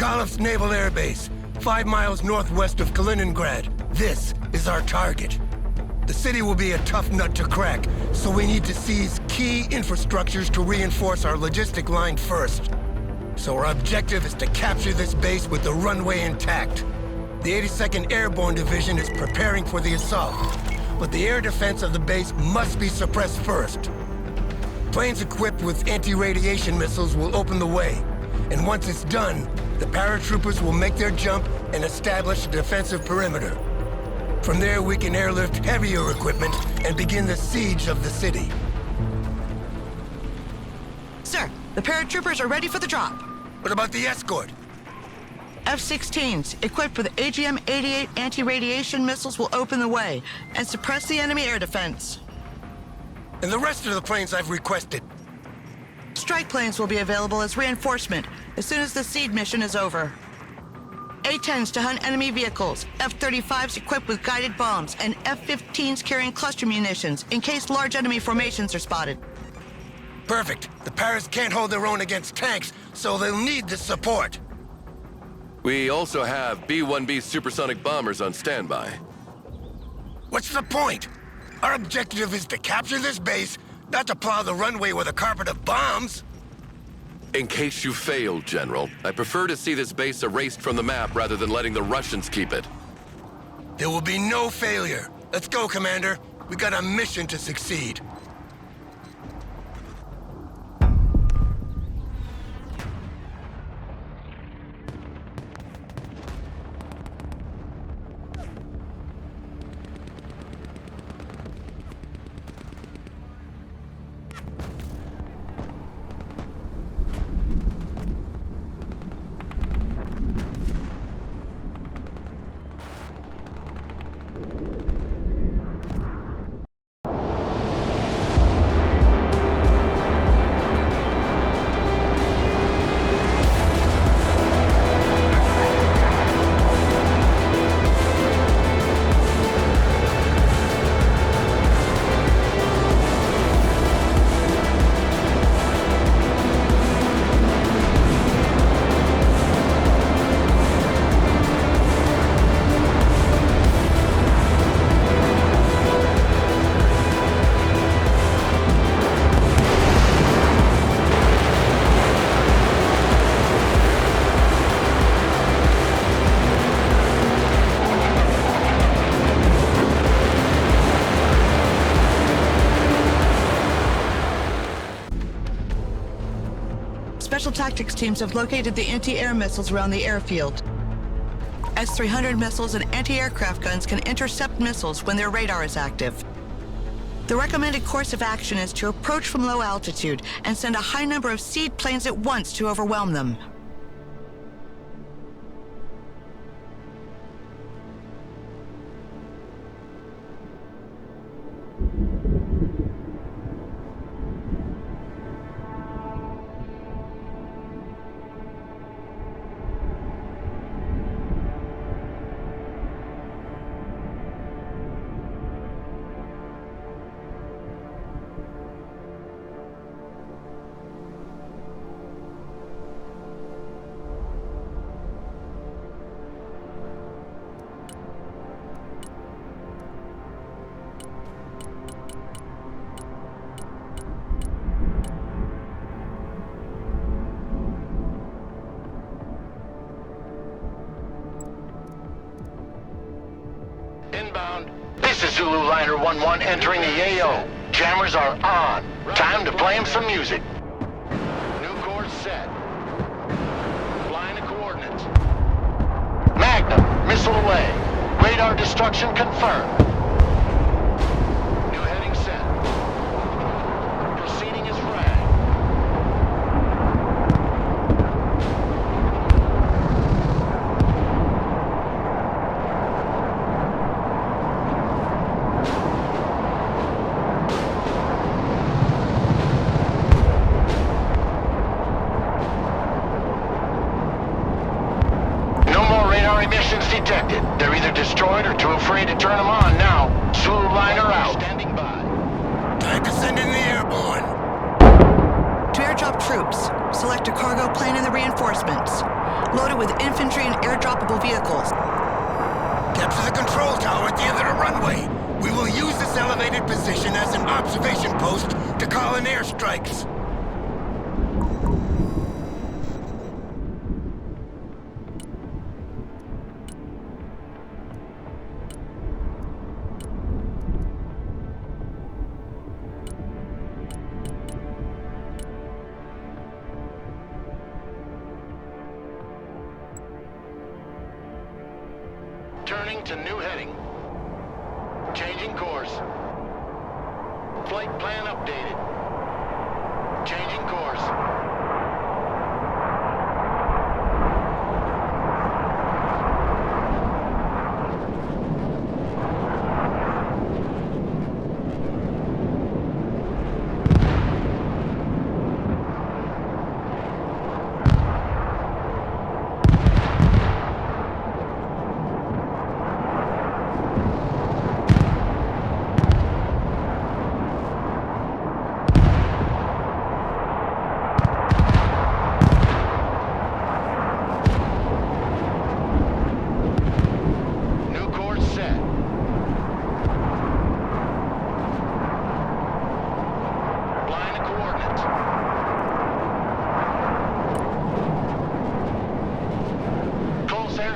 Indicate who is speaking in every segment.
Speaker 1: Mykhalov's Naval Air Base, 5 miles northwest of Kaliningrad. This is our target. The city will be a tough nut to crack, so we need to seize key infrastructures to reinforce our logistic line first. So our objective is to capture this base with the runway intact. The 82nd Airborne Division is preparing for the assault, but the air defense of the base must be suppressed first. Planes equipped with anti-radiation missiles will open the way, and once it's done, the paratroopers will make their jump and establish a defensive perimeter. From there, we can airlift heavier equipment and begin the siege of the city.
Speaker 2: Sir, the paratroopers are ready for the drop.
Speaker 1: What about the escort?
Speaker 2: F-16s, equipped with AGM-88 anti-radiation missiles, will open the way and suppress the enemy air defense.
Speaker 1: And the rest of the planes I've requested?
Speaker 2: Strike planes will be available as reinforcement as soon as the seed mission is over. A-10s to hunt enemy vehicles, F-35s equipped with guided bombs, and F-15s carrying cluster munitions in case large enemy formations are spotted.
Speaker 1: Perfect. The Paras can't hold their own against tanks, so they'll need this support.
Speaker 3: We also have B-1B supersonic bombers on standby.
Speaker 1: What's the point? Our objective is to capture this base, not to plow the runway with a carpet of bombs.
Speaker 3: In case you failed, General, I prefer to see this base erased from the map rather than letting the Russians keep it.
Speaker 1: There will be no failure. Let's go, Commander. We got a mission to succeed.
Speaker 2: Special tactics teams have located the anti-air missiles around the airfield. S-300 missiles and anti-aircraft guns can intercept missiles when their radar is active. The recommended course of action is to approach from low altitude and send a high number of seed planes at once to overwhelm them.
Speaker 4: This is Zulu Liner 1-1 entering the AO. Jammers are on. Time to play him some music. New course set. Flying the coordinates. Magnum, missile away. Radar destruction confirmed. New heading set. Proceeding as flag. Emissions detected. They're either destroyed or too afraid to turn them on now. Zulu Liner out. Standing by.
Speaker 1: Time to send in the airborne.
Speaker 2: To airdrop troops, select a cargo plane in the reinforcements. loaded with infantry and airdroppable vehicles.
Speaker 1: Capture the control tower at the end of the runway. We will use this elevated position as an observation post to call in airstrikes.
Speaker 4: Turning to new heading. Changing course. Flight plan updated. Changing course.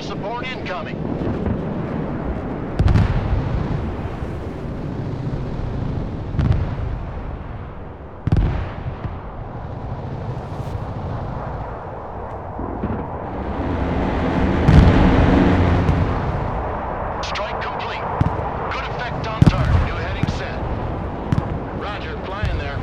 Speaker 4: Support incoming. Strike complete. Good effect on target. New heading set. Roger, flying there.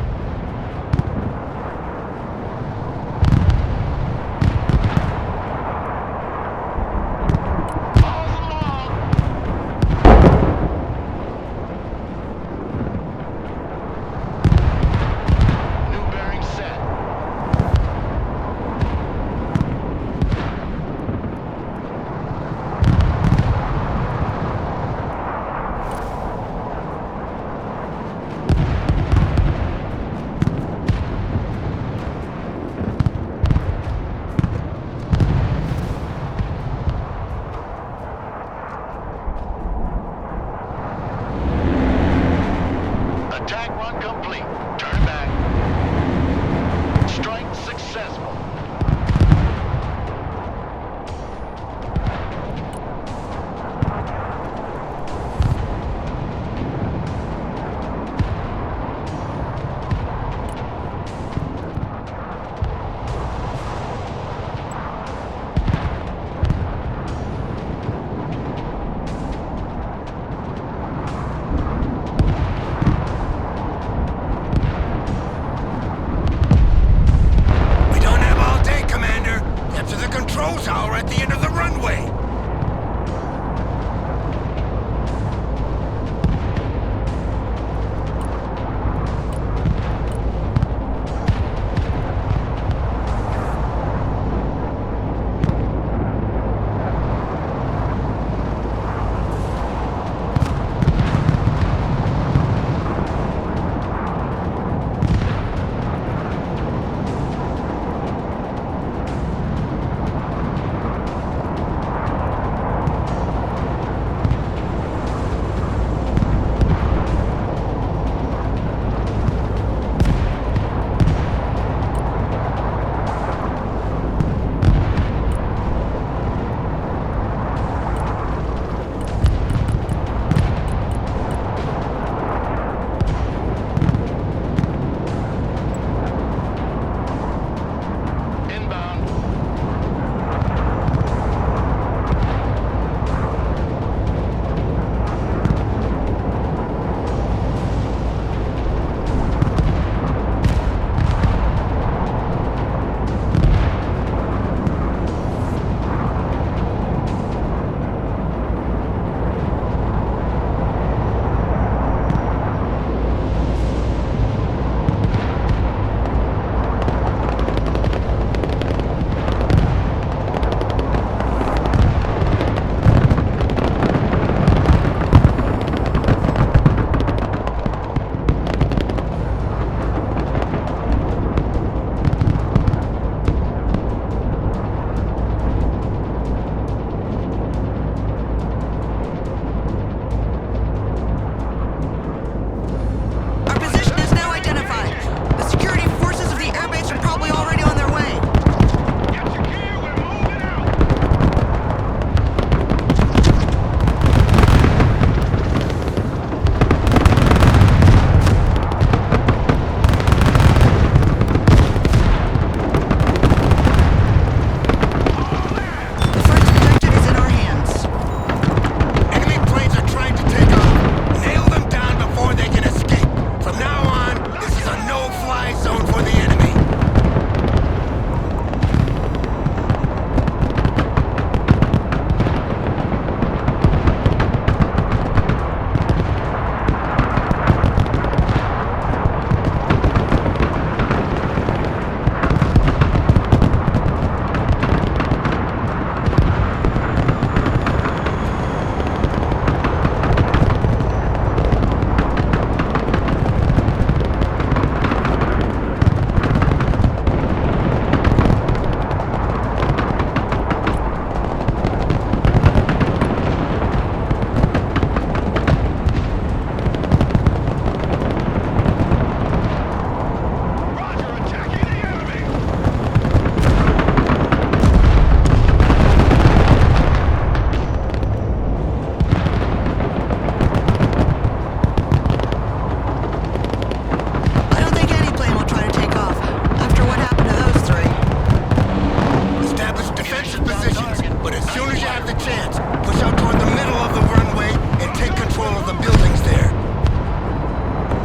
Speaker 1: soon as you have the chance, push out toward the middle of the runway and take control of the buildings there.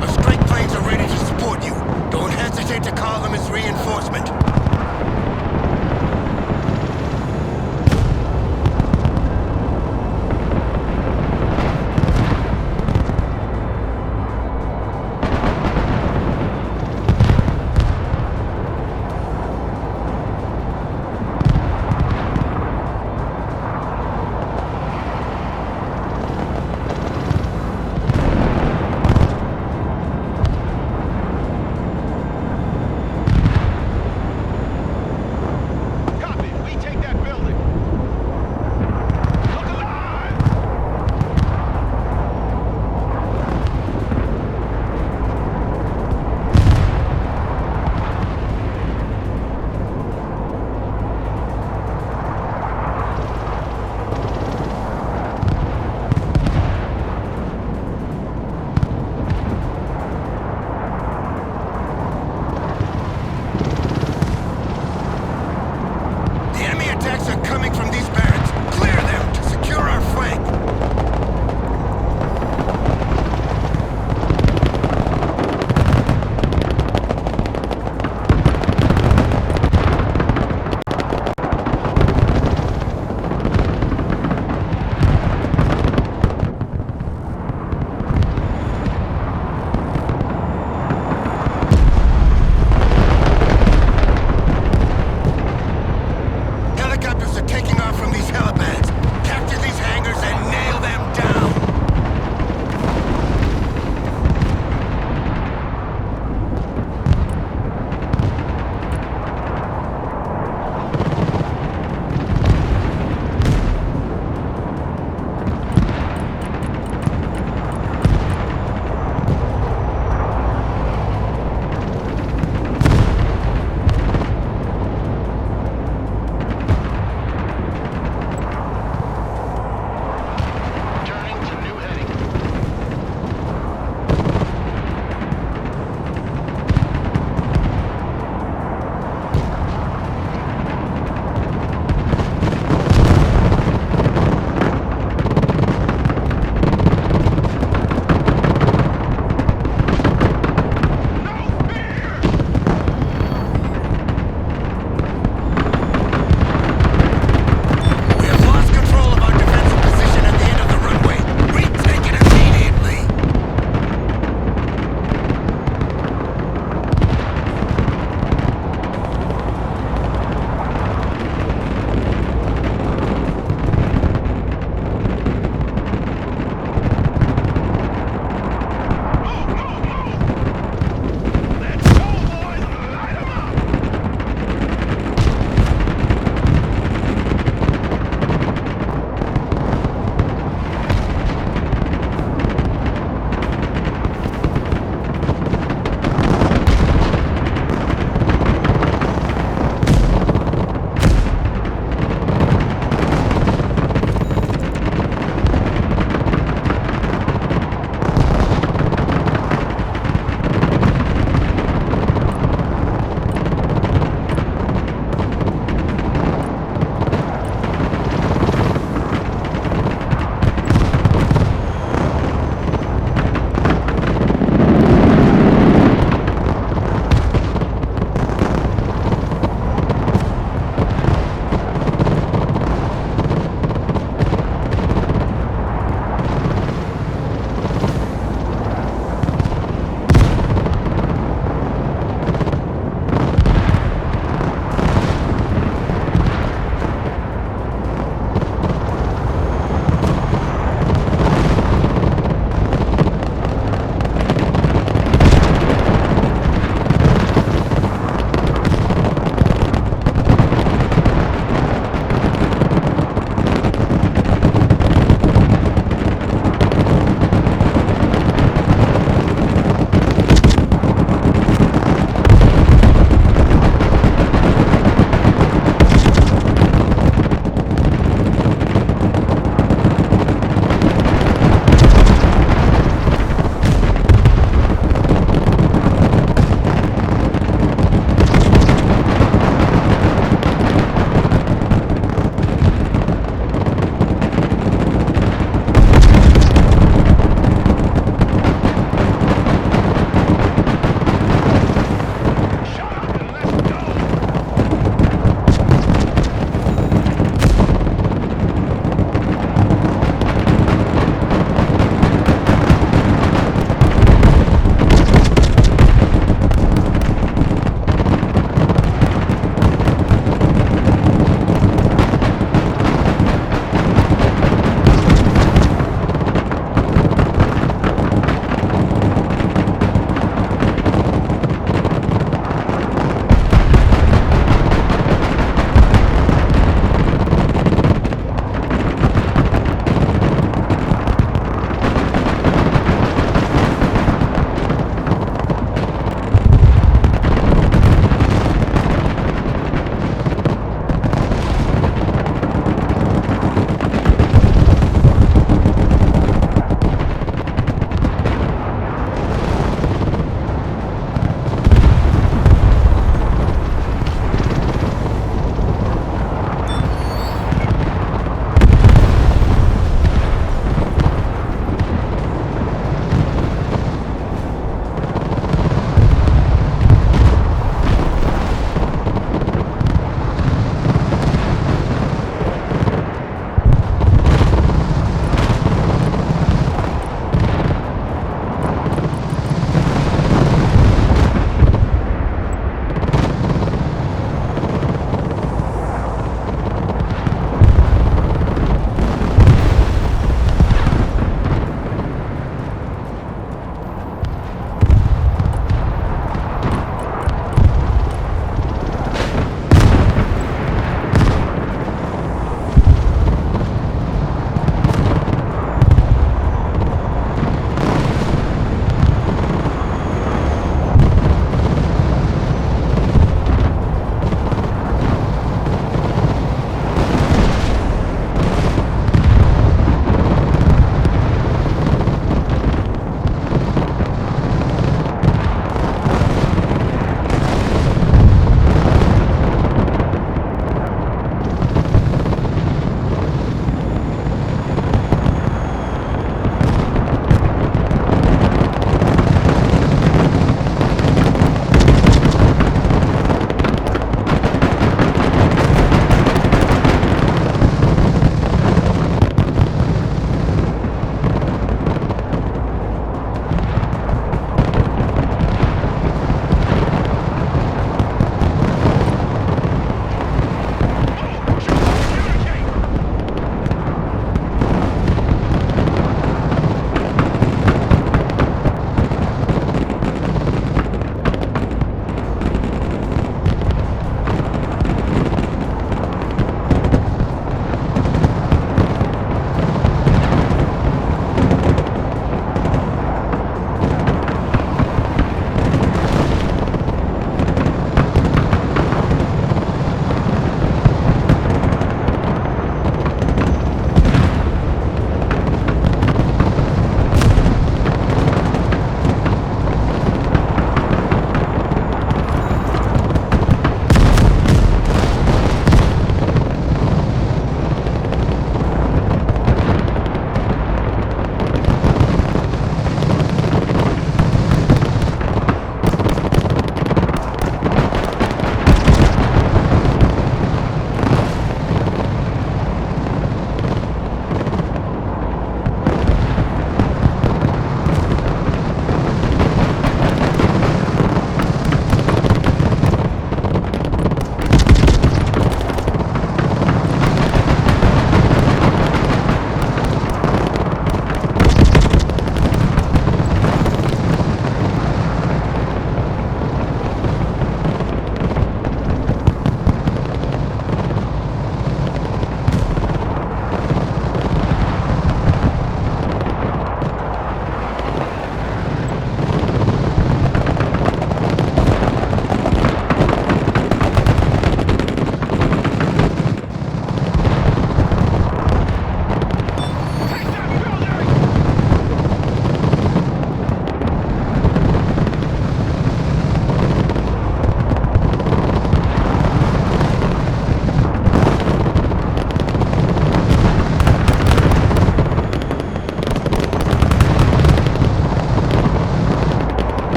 Speaker 1: Our strike planes are ready to support you. Don't hesitate to call them as reinforcement.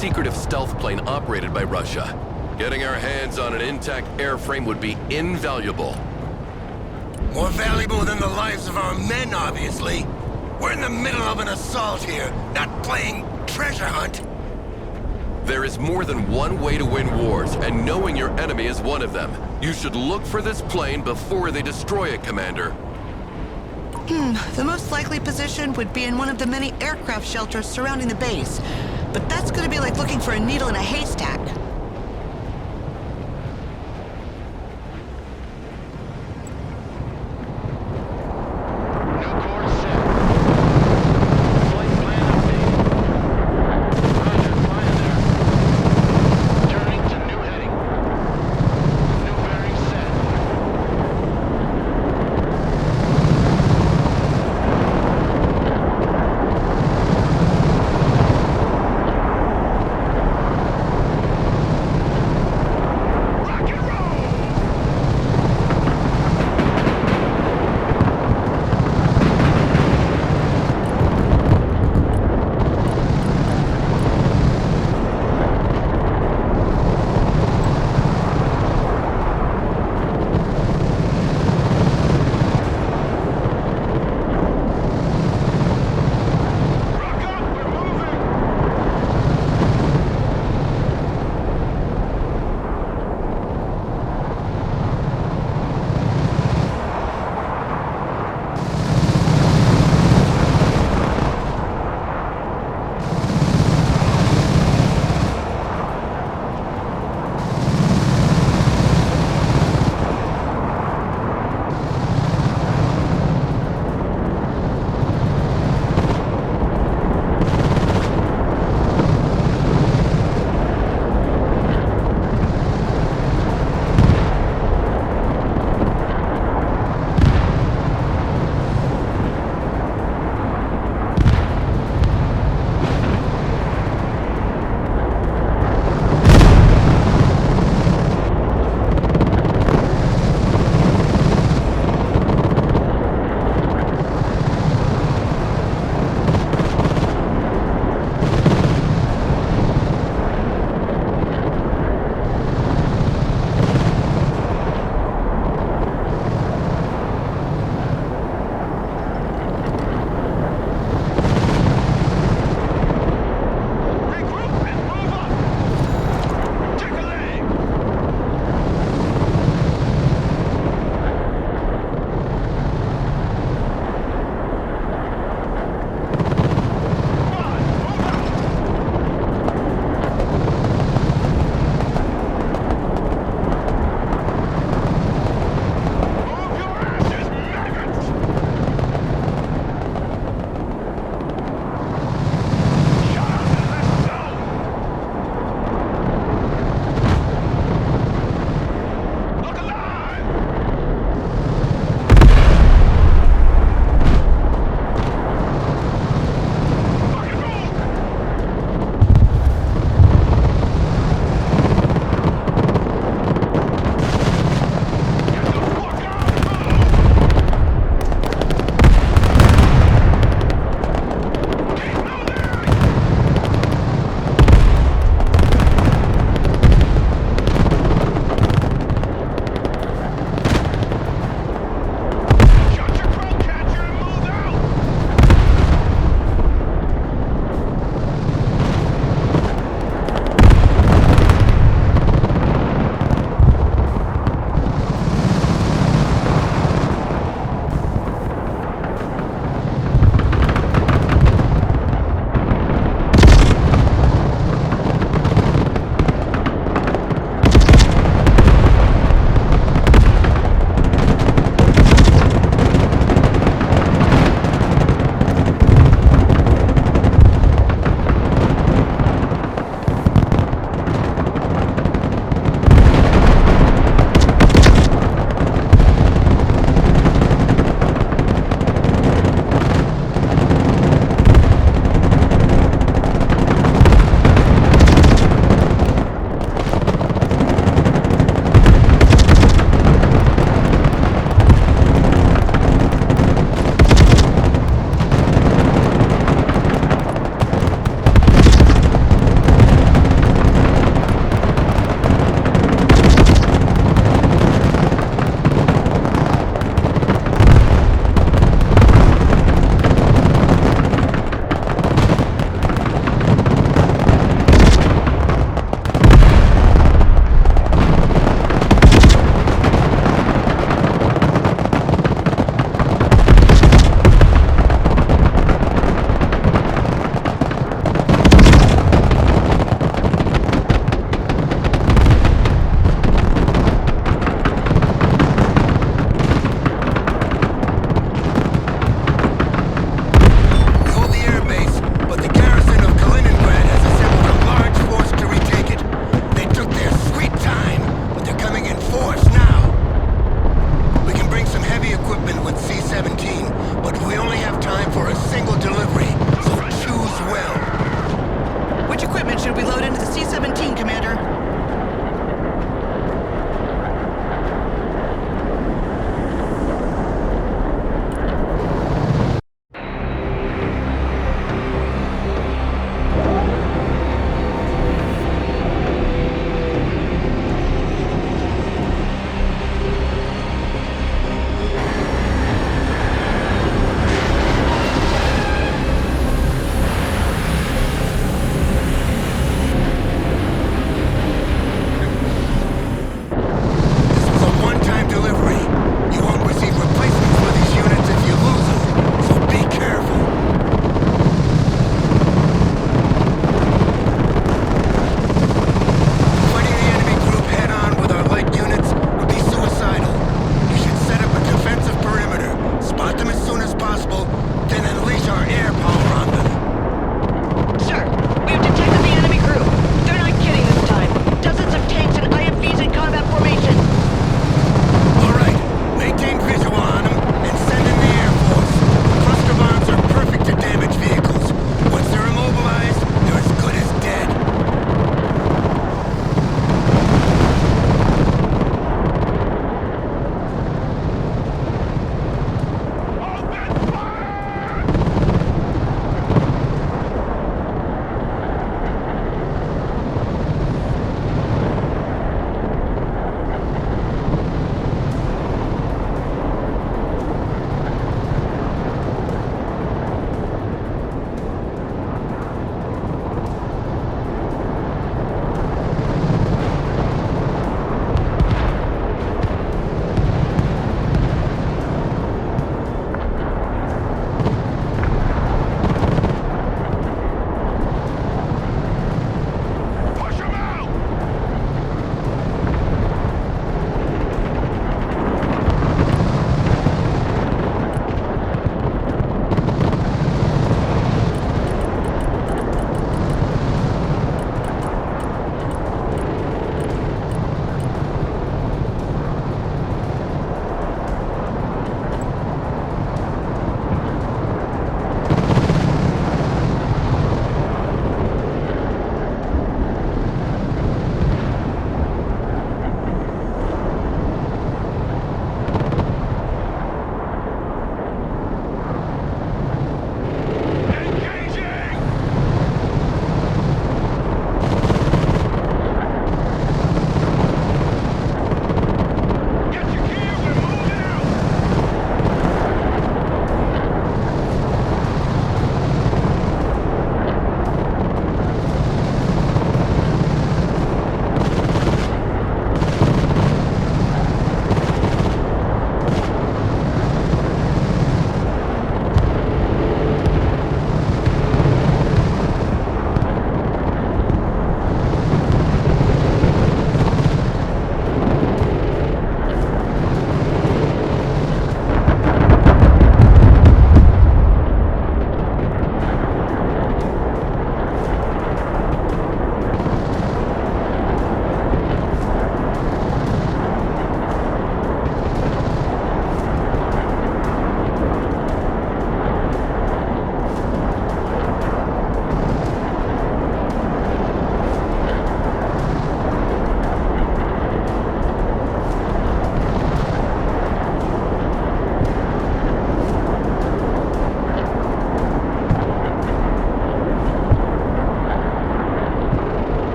Speaker 3: secretive stealth plane operated by Russia. Getting our hands on an intact airframe would be invaluable.
Speaker 1: More valuable than the lives of our men, obviously. We're in the middle of an assault here, not playing treasure hunt.
Speaker 3: There is more than one way to win wars, and knowing your enemy is one of them. You should look for this plane before they destroy it, Commander.
Speaker 2: The most likely position would be in one of the many aircraft shelters surrounding the base. But that's gonna be like looking for a needle in a haystack.